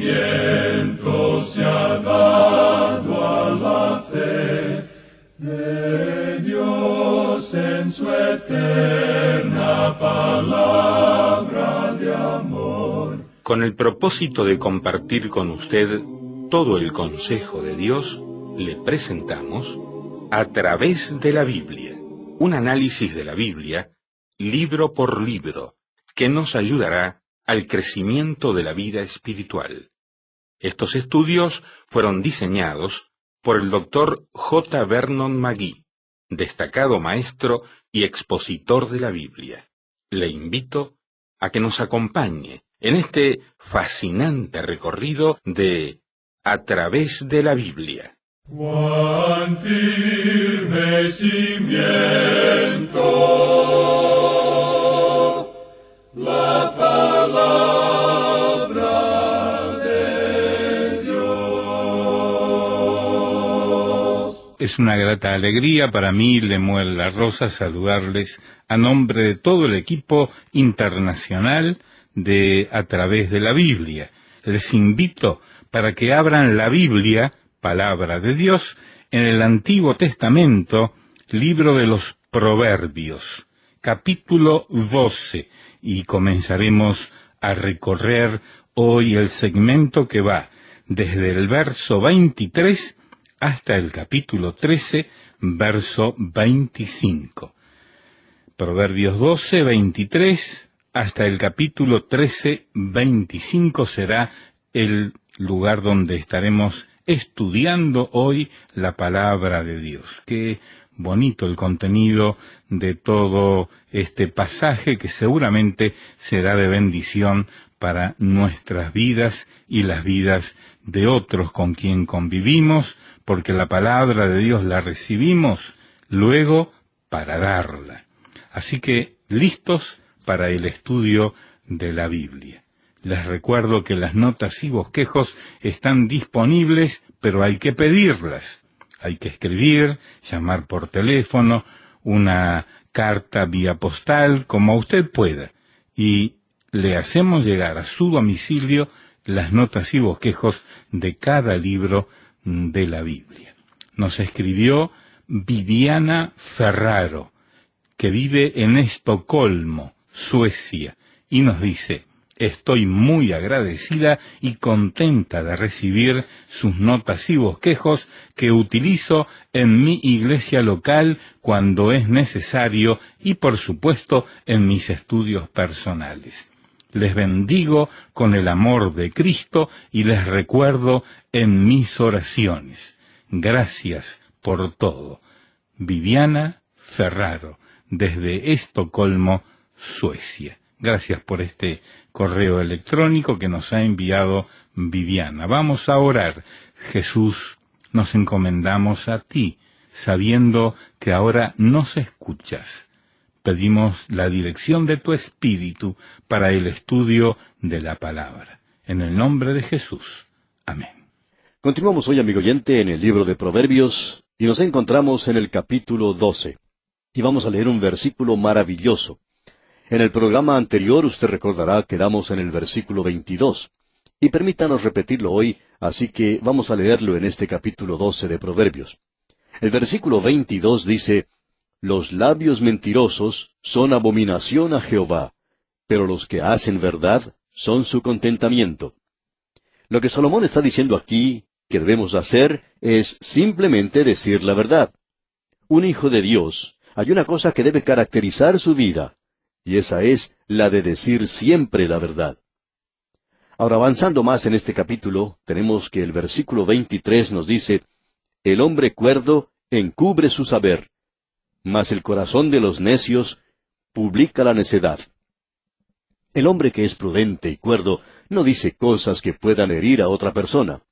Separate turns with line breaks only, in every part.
crecimiento se ha dado a la fe de Dios en su eterna palabra de amor.
Con el propósito de compartir con usted todo el consejo de Dios, le presentamos A través de la Biblia, un análisis de la Biblia, libro por libro, que nos ayudará al crecimiento de la vida espiritual. Estos estudios fueron diseñados por el Dr. J. Vernon McGee, destacado maestro y expositor de la Biblia. Le invito a que nos acompañe en este fascinante recorrido de A través de la Biblia.
Cuán firme cimiento la palabra de Dios.
Es una grata alegría para mí, Lemuel La Rosa, saludarles a nombre de todo el equipo internacional de A través de la Biblia. Les invito para que abran la Biblia, palabra de Dios, en el Antiguo Testamento, libro de los Proverbios, capítulo 12, y comenzaremos a recorrer hoy el segmento que va desde el verso 23 hasta el capítulo 13, verso 25. Proverbios 12, 23, hasta el capítulo 13, 25 será el lugar donde estaremos estudiando hoy la palabra de Dios. Qué bonito el contenido de todo este pasaje que seguramente será de bendición para nuestras vidas y las vidas de otros con quien convivimos, porque la palabra de Dios la recibimos luego para darla. Así que, listos para el estudio de la Biblia. Les recuerdo que las notas y bosquejos están disponibles, pero hay que pedirlas. Hay que escribir, llamar por teléfono, una carta vía postal, como usted pueda. Y le hacemos llegar a su domicilio las notas y bosquejos de cada libro de la Biblia. Nos escribió Viviana Ferraro, que vive en Estocolmo, Suecia, y nos dice: estoy muy agradecida y contenta de recibir sus notas y bosquejos que utilizo en mi iglesia local cuando es necesario y, por supuesto, en mis estudios personales. Les bendigo con el amor de Cristo y les recuerdo en mis oraciones. Gracias por todo. Viviana Ferraro, desde Estocolmo, Suecia. Gracias por este correo electrónico que nos ha enviado Viviana. Vamos a orar. Jesús, nos encomendamos a ti, sabiendo que ahora nos escuchas. Pedimos la dirección de tu Espíritu para el estudio de la palabra. En el nombre de Jesús. Amén.
Continuamos hoy, amigo oyente, en el libro de Proverbios, y nos encontramos en el capítulo 12. Y vamos a leer un versículo maravilloso. En el programa anterior, usted recordará, quedamos en el versículo 22. Y permítanos repetirlo hoy, así que vamos a leerlo en este capítulo 12 de Proverbios. El versículo 22 dice: Los labios mentirosos son abominación a Jehová, pero los que hacen verdad son su contentamiento. Lo que Salomón está diciendo aquí, que debemos hacer, es simplemente decir la verdad. Un hijo de Dios, hay una cosa que debe caracterizar su vida, y esa es la de decir siempre la verdad. Ahora, avanzando más en este capítulo, tenemos que el versículo 23 nos dice: El hombre cuerdo encubre su saber, mas el corazón de los necios publica la necedad. El hombre que es prudente y cuerdo no dice cosas que puedan herir a otra persona.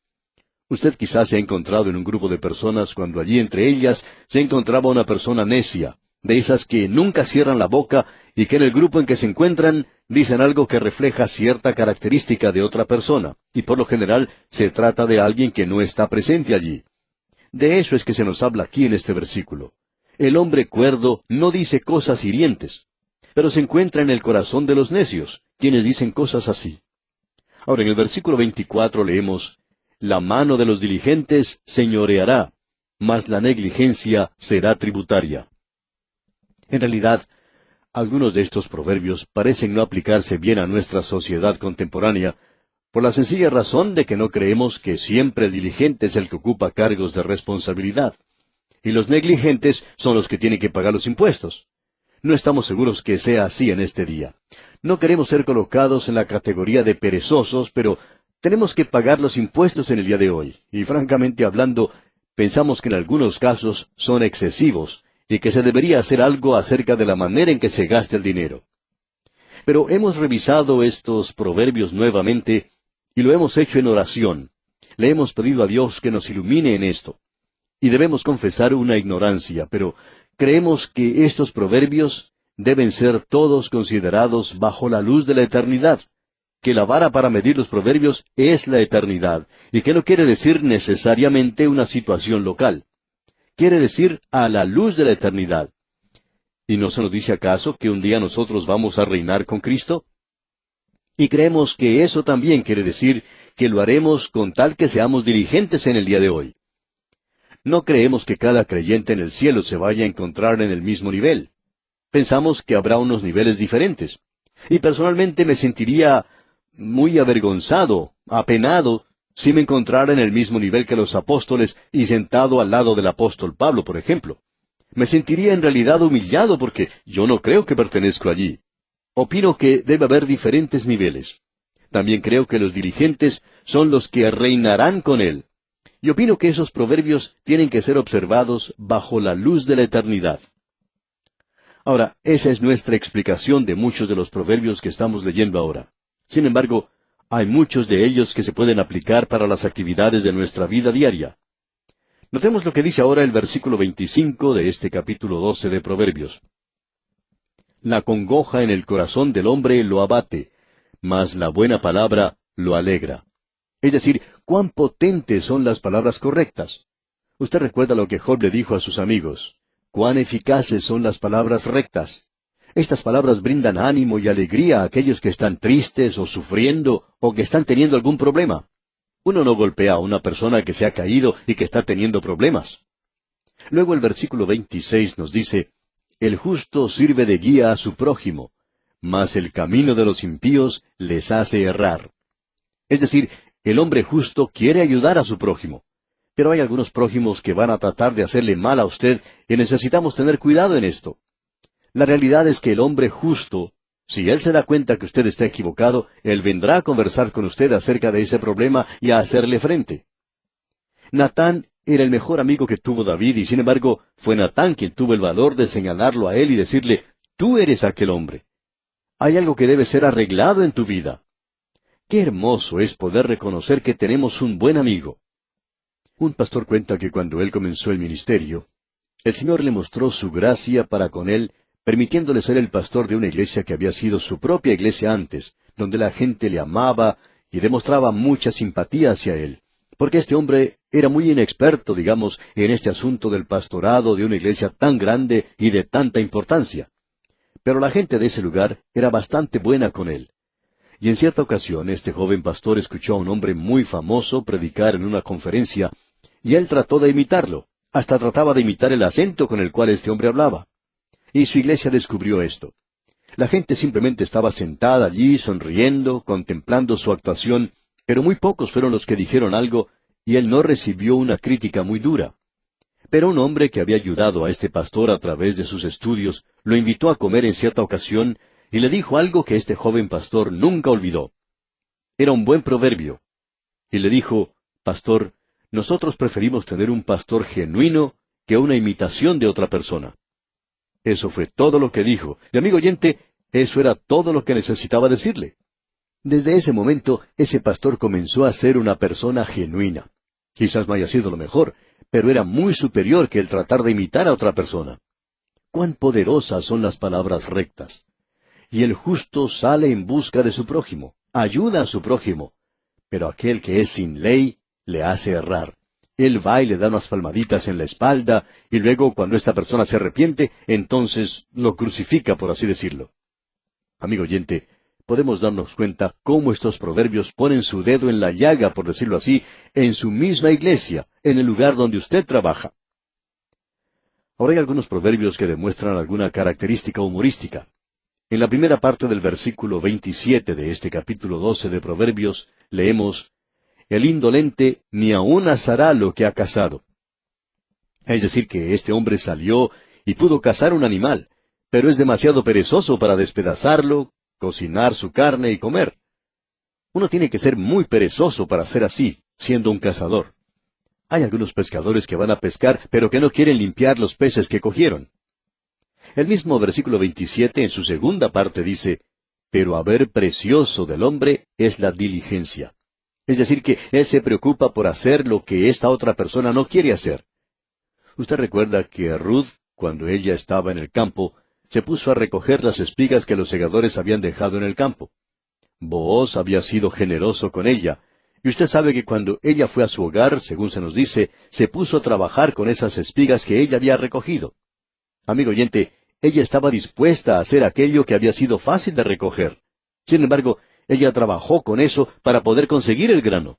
Usted quizás se ha encontrado en un grupo de personas cuando allí entre ellas se encontraba una persona necia, de esas que nunca cierran la boca y que en el grupo en que se encuentran dicen algo que refleja cierta característica de otra persona, y por lo general se trata de alguien que no está presente allí. De eso es que se nos habla aquí en este versículo. El hombre cuerdo no dice cosas hirientes, pero se encuentra en el corazón de los necios, quienes dicen cosas así. Ahora, en el versículo 24 leemos, la mano de los diligentes señoreará, mas la negligencia será tributaria. En realidad, algunos de estos proverbios parecen no aplicarse bien a nuestra sociedad contemporánea, por la sencilla razón de que no creemos que siempre el diligente es el que ocupa cargos de responsabilidad, y los negligentes son los que tienen que pagar los impuestos. No estamos seguros que sea así en este día. No queremos ser colocados en la categoría de perezosos, pero tenemos que pagar los impuestos en el día de hoy, y francamente hablando, pensamos que en algunos casos son excesivos, y que se debería hacer algo acerca de la manera en que se gasta el dinero. Pero hemos revisado estos proverbios nuevamente, y lo hemos hecho en oración. Le hemos pedido a Dios que nos ilumine en esto. Y debemos confesar una ignorancia, pero creemos que estos proverbios deben ser todos considerados bajo la luz de la eternidad, que la vara para medir los proverbios es la eternidad, y que no quiere decir necesariamente una situación local. Quiere decir a la luz de la eternidad. ¿Y no se nos dice acaso que un día nosotros vamos a reinar con Cristo? Y creemos que eso también quiere decir que lo haremos con tal que seamos diligentes en el día de hoy. No creemos que cada creyente en el cielo se vaya a encontrar en el mismo nivel. Pensamos que habrá unos niveles diferentes. Y personalmente me sentiría muy avergonzado, apenado, si me encontrara en el mismo nivel que los apóstoles y sentado al lado del apóstol Pablo, por ejemplo. Me sentiría en realidad humillado porque yo no creo que pertenezco allí. Opino que debe haber diferentes niveles. También creo que los diligentes son los que reinarán con él. Y opino que esos proverbios tienen que ser observados bajo la luz de la eternidad. Ahora, esa es nuestra explicación de muchos de los proverbios que estamos leyendo ahora. Sin embargo, hay muchos de ellos que se pueden aplicar para las actividades de nuestra vida diaria. Notemos lo que dice ahora el versículo 25 de este capítulo 12 de Proverbios. La congoja en el corazón del hombre lo abate, mas la buena palabra lo alegra. Es decir, cuán potentes son las palabras correctas. Usted recuerda lo que Job le dijo a sus amigos. Cuán eficaces son las palabras rectas. Estas palabras brindan ánimo y alegría a aquellos que están tristes o sufriendo o que están teniendo algún problema. Uno no golpea a una persona que se ha caído y que está teniendo problemas. Luego el versículo 26 nos dice, el justo sirve de guía a su prójimo, mas el camino de los impíos les hace errar. Es decir, el hombre justo quiere ayudar a su prójimo. Pero hay algunos prójimos que van a tratar de hacerle mal a usted y necesitamos tener cuidado en esto. La realidad es que el hombre justo, si él se da cuenta que usted está equivocado, él vendrá a conversar con usted acerca de ese problema y a hacerle frente. Natán era el mejor amigo que tuvo David y sin embargo fue Natán quien tuvo el valor de señalarlo a él y decirle, tú eres aquel hombre. Hay algo que debe ser arreglado en tu vida. Qué hermoso es poder reconocer que tenemos un buen amigo. Un pastor cuenta que cuando él comenzó el ministerio, el Señor le mostró su gracia para con él, permitiéndole ser el pastor de una iglesia que había sido su propia iglesia antes, donde la gente le amaba y demostraba mucha simpatía hacia él, porque este hombre era muy inexperto, digamos, en este asunto del pastorado de una iglesia tan grande y de tanta importancia. Pero la gente de ese lugar era bastante buena con él. Y en cierta ocasión este joven pastor escuchó a un hombre muy famoso predicar en una conferencia, y él trató de imitarlo, hasta trataba de imitar el acento con el cual este hombre hablaba. Y su iglesia descubrió esto. La gente simplemente estaba sentada allí, sonriendo, contemplando su actuación, pero muy pocos fueron los que dijeron algo, y él no recibió una crítica muy dura. Pero un hombre que había ayudado a este pastor a través de sus estudios, lo invitó a comer en cierta ocasión, y le dijo algo que este joven pastor nunca olvidó. Era un buen proverbio. Y le dijo, pastor, nosotros preferimos tener un pastor genuino que una imitación de otra persona. Eso fue todo lo que dijo. Y amigo oyente, eso era todo lo que necesitaba decirle. Desde ese momento, ese pastor comenzó a ser una persona genuina. Quizás no haya sido lo mejor, pero era muy superior que el tratar de imitar a otra persona. Cuán poderosas son las palabras rectas. Y el justo sale en busca de su prójimo, ayuda a su prójimo. Pero aquel que es sin ley, le hace errar. Él va y le da unas palmaditas en la espalda, y luego cuando esta persona se arrepiente, entonces lo crucifica, por así decirlo. Amigo oyente, podemos darnos cuenta cómo estos proverbios ponen su dedo en la llaga, por decirlo así, en su misma iglesia, en el lugar donde usted trabaja. Ahora hay algunos proverbios que demuestran alguna característica humorística. En la primera parte del versículo 27 de este capítulo 12 de Proverbios, leemos, «El indolente ni aun asará lo que ha cazado». Es decir, que este hombre salió y pudo cazar un animal, pero es demasiado perezoso para despedazarlo, cocinar su carne y comer. Uno tiene que ser muy perezoso para ser así, siendo un cazador. Hay algunos pescadores que van a pescar, pero que no quieren limpiar los peces que cogieron. El mismo versículo 27 en su segunda parte dice, «Pero haber precioso del hombre es la diligencia». Es decir, que él se preocupa por hacer lo que esta otra persona no quiere hacer. Usted recuerda que Ruth, cuando ella estaba en el campo, se puso a recoger las espigas que los segadores habían dejado en el campo. Booz había sido generoso con ella, y usted sabe que cuando ella fue a su hogar, según se nos dice, se puso a trabajar con esas espigas que ella había recogido. Amigo oyente, ella estaba dispuesta a hacer aquello que había sido fácil de recoger. Sin embargo, ella trabajó con eso para poder conseguir el grano.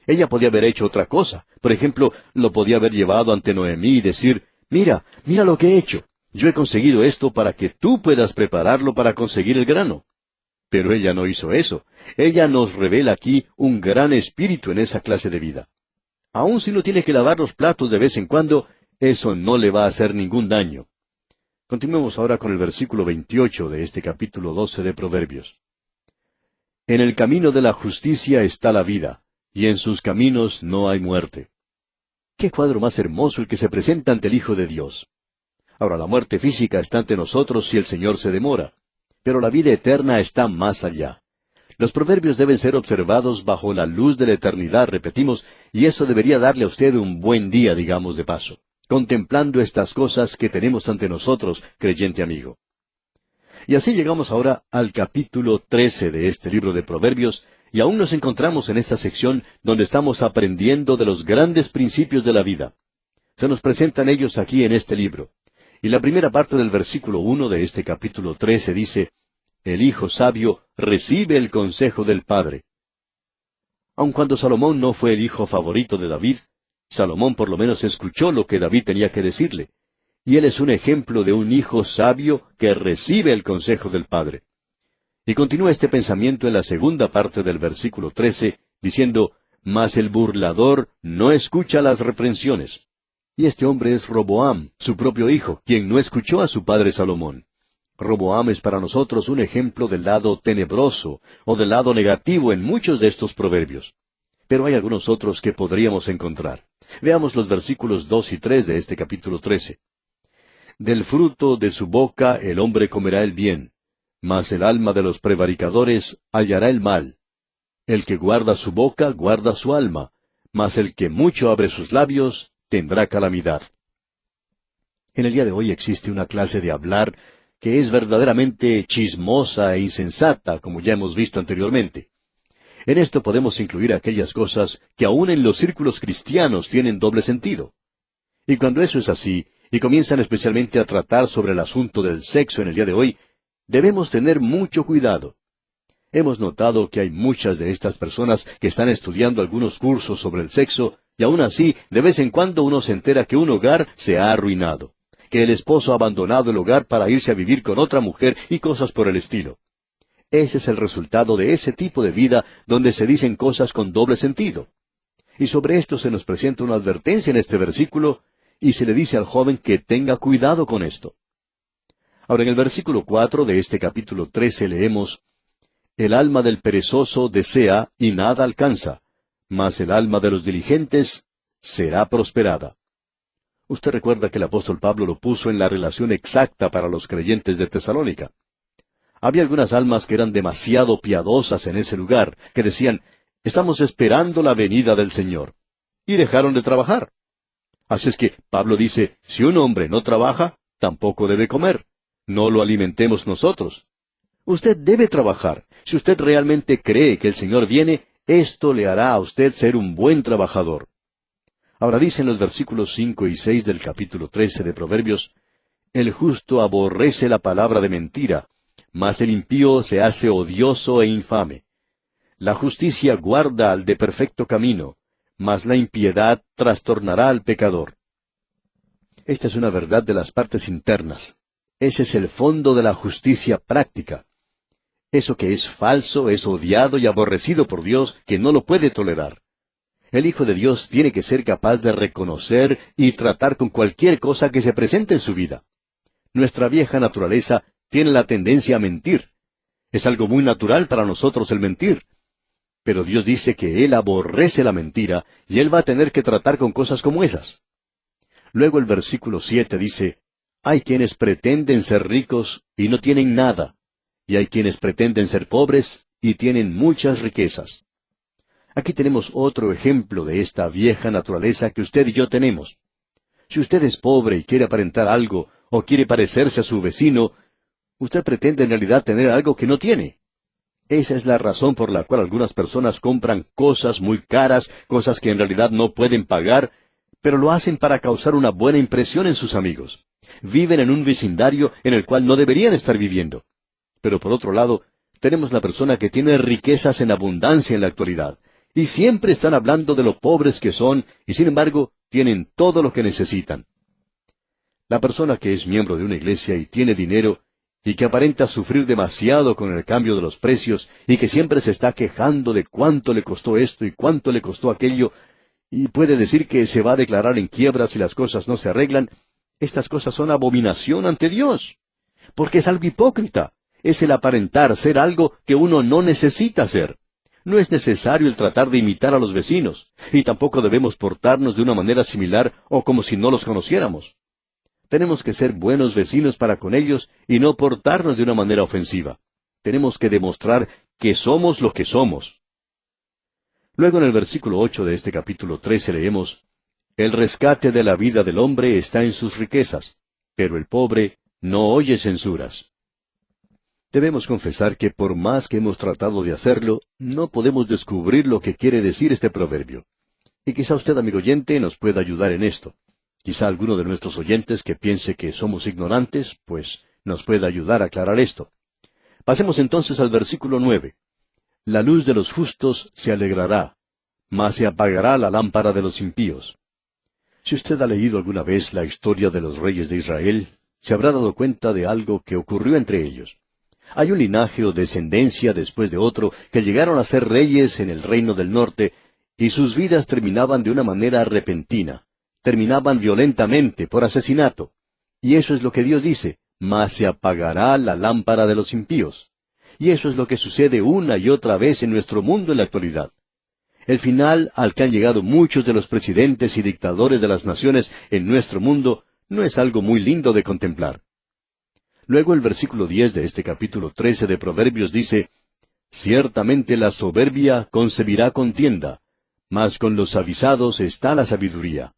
Ella podía haber hecho otra cosa. Por ejemplo, lo podía haber llevado ante Noemí y decir, «Mira, mira lo que he hecho. Yo he conseguido esto para que tú puedas prepararlo para conseguir el grano». Pero ella no hizo eso. Ella nos revela aquí un gran espíritu en esa clase de vida. Aun si no tiene que lavar los platos de vez en cuando, eso no le va a hacer ningún daño. Continuemos ahora con el versículo 28 de este capítulo 12 de Proverbios. «En el camino de la justicia está la vida, y en sus caminos no hay muerte». ¡Qué cuadro más hermoso el que se presenta ante el Hijo de Dios! Ahora, la muerte física está ante nosotros si el Señor se demora, pero la vida eterna está más allá. Los proverbios deben ser observados bajo la luz de la eternidad, repetimos, y eso debería darle a usted un buen día, digamos de paso, contemplando estas cosas que tenemos ante nosotros, creyente amigo. Y así llegamos ahora al capítulo 13 de este libro de Proverbios, y aún nos encontramos en esta sección donde estamos aprendiendo de los grandes principios de la vida. Se nos presentan ellos aquí en este libro. Y la primera parte del versículo 1 de este capítulo 13 dice, «El hijo sabio recibe el consejo del padre». Aun cuando Salomón no fue el hijo favorito de David, Salomón por lo menos escuchó lo que David tenía que decirle. Y él es un ejemplo de un hijo sabio que recibe el consejo del padre. Y continúa este pensamiento en la segunda parte del versículo 13, diciendo, «Mas el burlador no escucha las reprensiones». Y este hombre es Roboam, su propio hijo, quien no escuchó a su padre Salomón. Roboam es para nosotros un ejemplo del lado tenebroso o del lado negativo en muchos de estos proverbios. Pero hay algunos otros que podríamos encontrar. Veamos los versículos 2 y 3 de este capítulo 13. «Del fruto de su boca el hombre comerá el bien, mas el alma de los prevaricadores hallará el mal. El que guarda su boca guarda su alma, mas el que mucho abre sus labios tendrá calamidad». En el día de hoy existe una clase de hablar que es verdaderamente chismosa e insensata, como ya hemos visto anteriormente. En esto podemos incluir aquellas cosas que aún en los círculos cristianos tienen doble sentido. Y cuando eso es así, y comienzan especialmente a tratar sobre el asunto del sexo en el día de hoy, debemos tener mucho cuidado. Hemos notado que hay muchas de estas personas que están estudiando algunos cursos sobre el sexo, y aún así, de vez en cuando uno se entera que un hogar se ha arruinado, que el esposo ha abandonado el hogar para irse a vivir con otra mujer y cosas por el estilo. Ese es el resultado de ese tipo de vida donde se dicen cosas con doble sentido. Y sobre esto se nos presenta una advertencia en este versículo, y se le dice al joven que tenga cuidado con esto. Ahora, en el versículo 4 de este capítulo 13 leemos, «El alma del perezoso desea y nada alcanza, mas el alma de los diligentes será prosperada». Usted recuerda que el apóstol Pablo lo puso en la relación exacta para los creyentes de Tesalónica. Había algunas almas que eran demasiado piadosas en ese lugar, que decían, «Estamos esperando la venida del Señor», y dejaron de trabajar. Así es que Pablo dice, si un hombre no trabaja, tampoco debe comer. No lo alimentemos nosotros. Usted debe trabajar. Si usted realmente cree que el Señor viene, esto le hará a usted ser un buen trabajador. Ahora dicen los versículos 5 y 6 del capítulo 13 de Proverbios, «El justo aborrece la palabra de mentira, mas el impío se hace odioso e infame. La justicia guarda al de perfecto camino, mas la impiedad trastornará al pecador. Esta es una verdad de las partes internas. Ese es el fondo de la justicia práctica. Eso que es falso es odiado y aborrecido por Dios, que no lo puede tolerar. El Hijo de Dios tiene que ser capaz de reconocer y tratar con cualquier cosa que se presente en su vida. Nuestra vieja naturaleza tiene la tendencia a mentir. Es algo muy natural para nosotros el mentir. Pero Dios dice que Él aborrece la mentira, y Él va a tener que tratar con cosas como esas. Luego el versículo 7 dice, hay quienes pretenden ser ricos y no tienen nada, y hay quienes pretenden ser pobres y tienen muchas riquezas. Aquí tenemos otro ejemplo de esta vieja naturaleza que usted y yo tenemos. Si usted es pobre y quiere aparentar algo, o quiere parecerse a su vecino, usted pretende en realidad tener algo que no tiene. Esa es la razón por la cual algunas personas compran cosas muy caras, cosas que en realidad no pueden pagar, pero lo hacen para causar una buena impresión en sus amigos. Viven en un vecindario en el cual no deberían estar viviendo. Pero por otro lado, tenemos la persona que tiene riquezas en abundancia en la actualidad, y siempre están hablando de lo pobres que son, y sin embargo, tienen todo lo que necesitan. La persona que es miembro de una iglesia y tiene dinero, y que aparenta sufrir demasiado con el cambio de los precios, y que siempre se está quejando de cuánto le costó esto y cuánto le costó aquello, y puede decir que se va a declarar en quiebra si las cosas no se arreglan, estas cosas son abominación ante Dios, porque es algo hipócrita, es el aparentar ser algo que uno no necesita ser. No es necesario el tratar de imitar a los vecinos, y tampoco debemos portarnos de una manera similar o como si no los conociéramos. Tenemos que ser buenos vecinos para con ellos y no portarnos de una manera ofensiva. Tenemos que demostrar que somos lo que somos. Luego en el versículo 8 de este capítulo 13 leemos, el rescate de la vida del hombre está en sus riquezas, pero el pobre no oye censuras. Debemos confesar que por más que hemos tratado de hacerlo, no podemos descubrir lo que quiere decir este proverbio. Y quizá usted, amigo oyente, nos pueda ayudar en esto. Quizá alguno de nuestros oyentes que piense que somos ignorantes, pues nos pueda ayudar a aclarar esto. Pasemos entonces al versículo 9. La luz de los justos se alegrará, mas se apagará la lámpara de los impíos. Si usted ha leído alguna vez la historia de los reyes de Israel, se habrá dado cuenta de algo que ocurrió entre ellos. Hay un linaje o descendencia después de otro que llegaron a ser reyes en el reino del norte, y sus vidas terminaban de una manera repentina. Terminaban violentamente, por asesinato. Y eso es lo que Dios dice, mas se apagará la lámpara de los impíos. Y eso es lo que sucede una y otra vez en nuestro mundo en la actualidad. El final al que han llegado muchos de los presidentes y dictadores de las naciones en nuestro mundo no es algo muy lindo de contemplar. Luego el versículo 10 de este capítulo 13 de Proverbios dice, ciertamente la soberbia concebirá contienda, mas con los avisados está la sabiduría.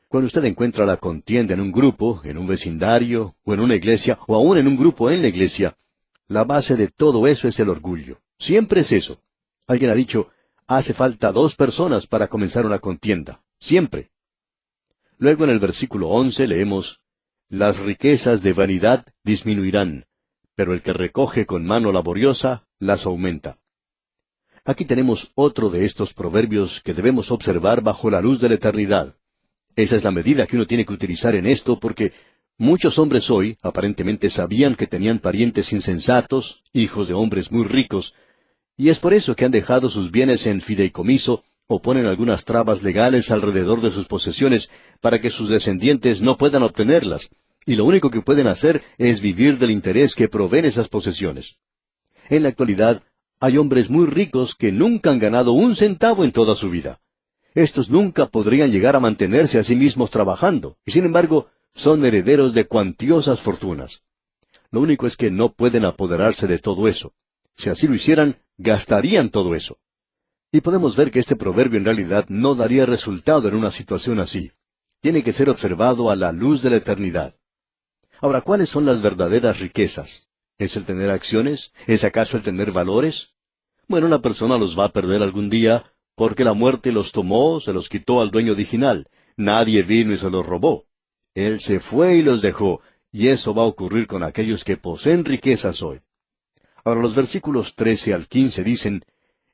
Cuando usted encuentra la contienda en un grupo, en un vecindario, o en una iglesia, o aún en un grupo en la iglesia, la base de todo eso es el orgullo. Siempre es eso. Alguien ha dicho, hace falta 2 personas para comenzar una contienda. Siempre. Luego en el versículo 11 leemos, las riquezas de vanidad disminuirán, pero el que recoge con mano laboriosa las aumenta. Aquí tenemos otro de estos proverbios que debemos observar bajo la luz de la eternidad. Esa es la medida que uno tiene que utilizar en esto, porque muchos hombres hoy aparentemente sabían que tenían parientes insensatos, hijos de hombres muy ricos, y es por eso que han dejado sus bienes en fideicomiso o ponen algunas trabas legales alrededor de sus posesiones para que sus descendientes no puedan obtenerlas, y lo único que pueden hacer es vivir del interés que proveen esas posesiones. En la actualidad, hay hombres muy ricos que nunca han ganado 1 centavo en toda su vida. Estos nunca podrían llegar a mantenerse a sí mismos trabajando, y sin embargo, son herederos de cuantiosas fortunas. Lo único es que no pueden apoderarse de todo eso. Si así lo hicieran, gastarían todo eso. Y podemos ver que este proverbio en realidad no daría resultado en una situación así. Tiene que ser observado a la luz de la eternidad. Ahora, ¿cuáles son las verdaderas riquezas? ¿Es el tener acciones? ¿Es acaso el tener valores? Bueno, una persona los va a perder algún día, porque la muerte los tomó, se los quitó al dueño original. Nadie vino y se los robó. Él se fue y los dejó, y eso va a ocurrir con aquellos que poseen riquezas hoy. Ahora los versículos 13 al 15 dicen,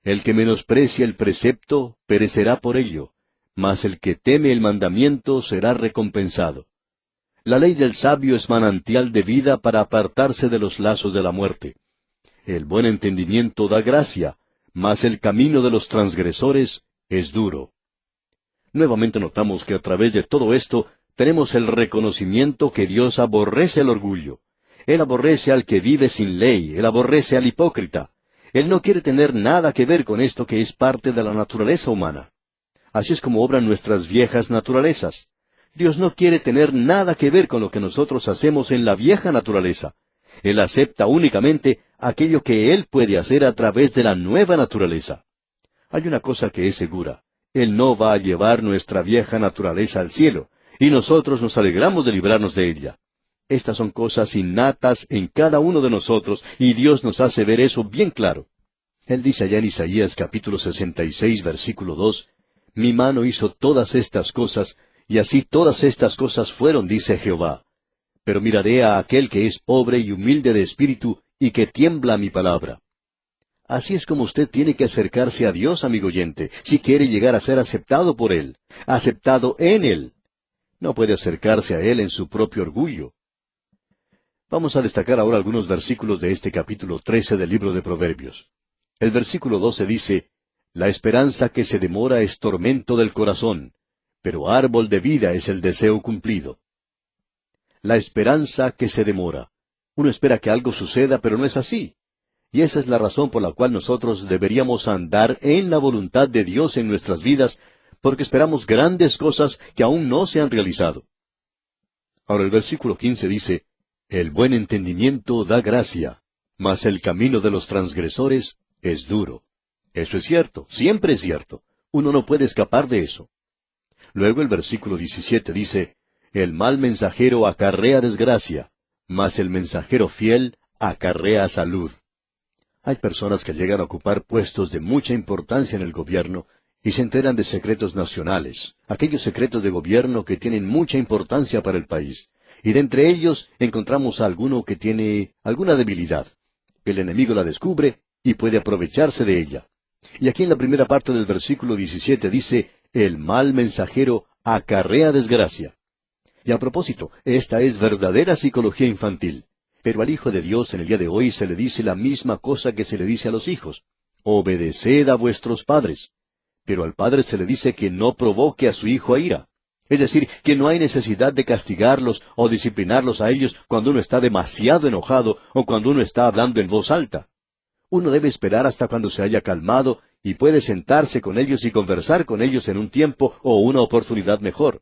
El que menosprecia el precepto, perecerá por ello, mas el que teme el mandamiento será recompensado. La ley del sabio es manantial de vida para apartarse de los lazos de la muerte. El buen entendimiento da gracia, mas el camino de los transgresores es duro. Nuevamente notamos que a través de todo esto tenemos el reconocimiento que Dios aborrece el orgullo. Él aborrece al que vive sin ley, Él aborrece al hipócrita. Él no quiere tener nada que ver con esto que es parte de la naturaleza humana. Así es como obran nuestras viejas naturalezas. Dios no quiere tener nada que ver con lo que nosotros hacemos en la vieja naturaleza. Él acepta únicamente aquello que Él puede hacer a través de la nueva naturaleza. Hay una cosa que es segura. Él no va a llevar nuestra vieja naturaleza al cielo, y nosotros nos alegramos de librarnos de ella. Estas son cosas innatas en cada uno de nosotros, y Dios nos hace ver eso bien claro. Él dice allá en Isaías capítulo 66, versículo 2, Mi mano hizo todas estas cosas, y así todas estas cosas fueron, dice Jehová. Pero miraré a aquel que es pobre y humilde de espíritu, y que tiembla a mi palabra. Así es como usted tiene que acercarse a Dios, amigo oyente, si quiere llegar a ser aceptado por Él, aceptado en Él. No puede acercarse a Él en su propio orgullo. Vamos a destacar ahora algunos versículos de este capítulo 13 del libro de Proverbios. El versículo 12 dice, La esperanza que se demora es tormento del corazón, pero árbol de vida es el deseo cumplido. La esperanza que se demora. Uno espera que algo suceda, pero no es así. Y esa es la razón por la cual nosotros deberíamos andar en la voluntad de Dios en nuestras vidas, porque esperamos grandes cosas que aún no se han realizado. Ahora el versículo 15 dice, El buen entendimiento da gracia, mas el camino de los transgresores es duro. Eso es cierto, siempre es cierto. Uno no puede escapar de eso. Luego el versículo 17 dice, El mal mensajero acarrea desgracia, mas el mensajero fiel acarrea salud. Hay personas que llegan a ocupar puestos de mucha importancia en el gobierno y se enteran de secretos nacionales, aquellos secretos de gobierno que tienen mucha importancia para el país. Y de entre ellos encontramos a alguno que tiene alguna debilidad. El enemigo la descubre y puede aprovecharse de ella. Y aquí en la primera parte del versículo 17 dice, El mal mensajero acarrea desgracia. Y a propósito, esta es verdadera psicología infantil. Pero al Hijo de Dios en el día de hoy se le dice la misma cosa que se le dice a los hijos. Obedeced a vuestros padres. Pero al padre se le dice que no provoque a su hijo a ira. Es decir, que no hay necesidad de castigarlos o disciplinarlos a ellos cuando uno está demasiado enojado o cuando uno está hablando en voz alta. Uno debe esperar hasta cuando se haya calmado y puede sentarse con ellos y conversar con ellos en un tiempo o una oportunidad mejor.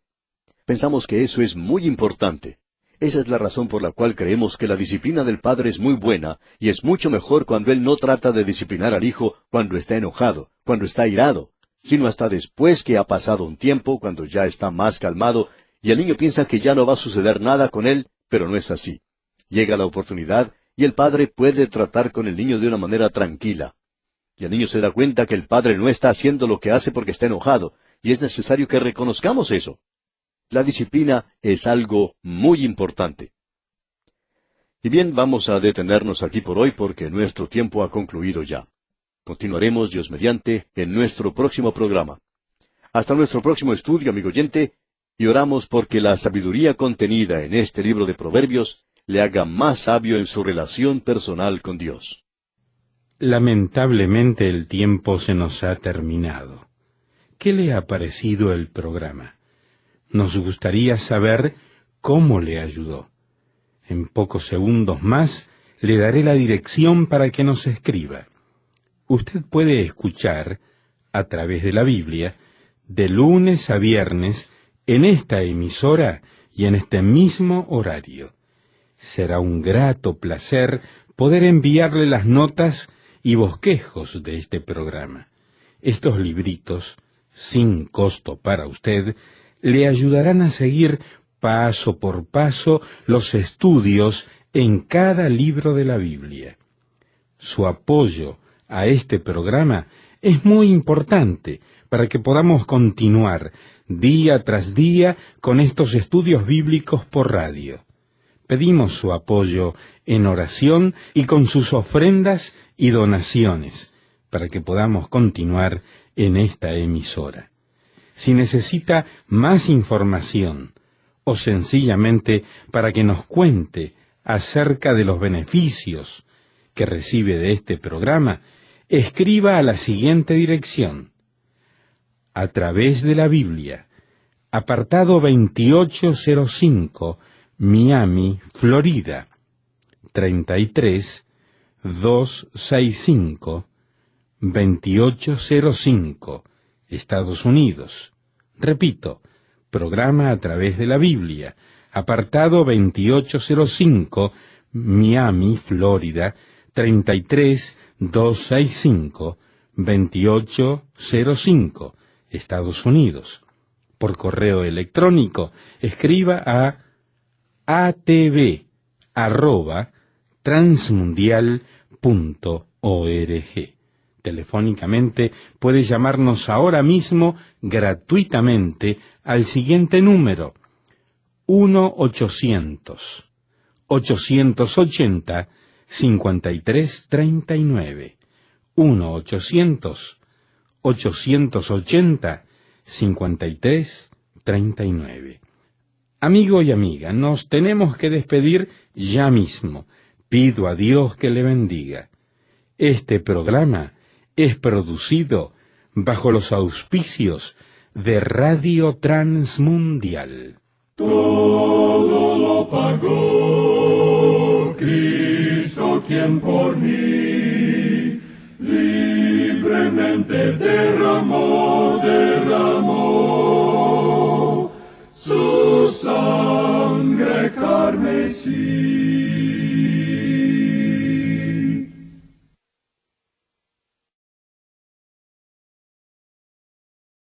Pensamos que eso es muy importante. Esa es la razón por la cual creemos que la disciplina del padre es muy buena y es mucho mejor cuando él no trata de disciplinar al hijo cuando está enojado, cuando está irado, sino hasta después que ha pasado un tiempo, cuando ya está más calmado, y el niño piensa que ya no va a suceder nada con él, pero no es así. Llega la oportunidad y el padre puede tratar con el niño de una manera tranquila. Y el niño se da cuenta que el padre no está haciendo lo que hace porque está enojado, y es necesario que reconozcamos eso. La disciplina es algo muy importante. Y bien, vamos a detenernos aquí por hoy porque nuestro tiempo ha concluido ya. Continuaremos, Dios mediante, en nuestro próximo programa. Hasta nuestro próximo estudio, amigo oyente, y oramos porque la sabiduría contenida en este libro de Proverbios le haga más sabio en su relación personal con Dios.
Lamentablemente el tiempo se nos ha terminado. ¿Qué le ha parecido el programa? Nos gustaría saber cómo le ayudó. En pocos segundos más le daré la dirección para que nos escriba. Usted puede escuchar, a través de la Biblia, de lunes a viernes, en esta emisora y en este mismo horario. Será un grato placer poder enviarle las notas y bosquejos de este programa. Estos libritos, sin costo para usted, le ayudarán a seguir paso por paso los estudios en cada libro de la Biblia. Su apoyo a este programa es muy importante para que podamos continuar día tras día con estos estudios bíblicos por radio. Pedimos su apoyo en oración y con sus ofrendas y donaciones para que podamos continuar en esta emisora. Si necesita más información o sencillamente para que nos cuente acerca de los beneficios que recibe de este programa, escriba a la siguiente dirección: A través de la Biblia, apartado 2805, Miami, Florida, 33265, 2805, Estados Unidos. Repito, programa A través de la Biblia, apartado 2805, Miami, Florida, 33265, 2805, Estados Unidos. Por correo electrónico, escriba a atv@transmundial.org. Telefónicamente puede llamarnos ahora mismo gratuitamente al siguiente número: 1-800-880-5339. 1-800-880-5339. Amigo y amiga, nos tenemos que despedir ya mismo. Pido a Dios que le bendiga. Este programa es producido bajo los auspicios de Radio Transmundial.
Todo lo pagó Cristo, quien por mí libremente derramó su sangre carmesí.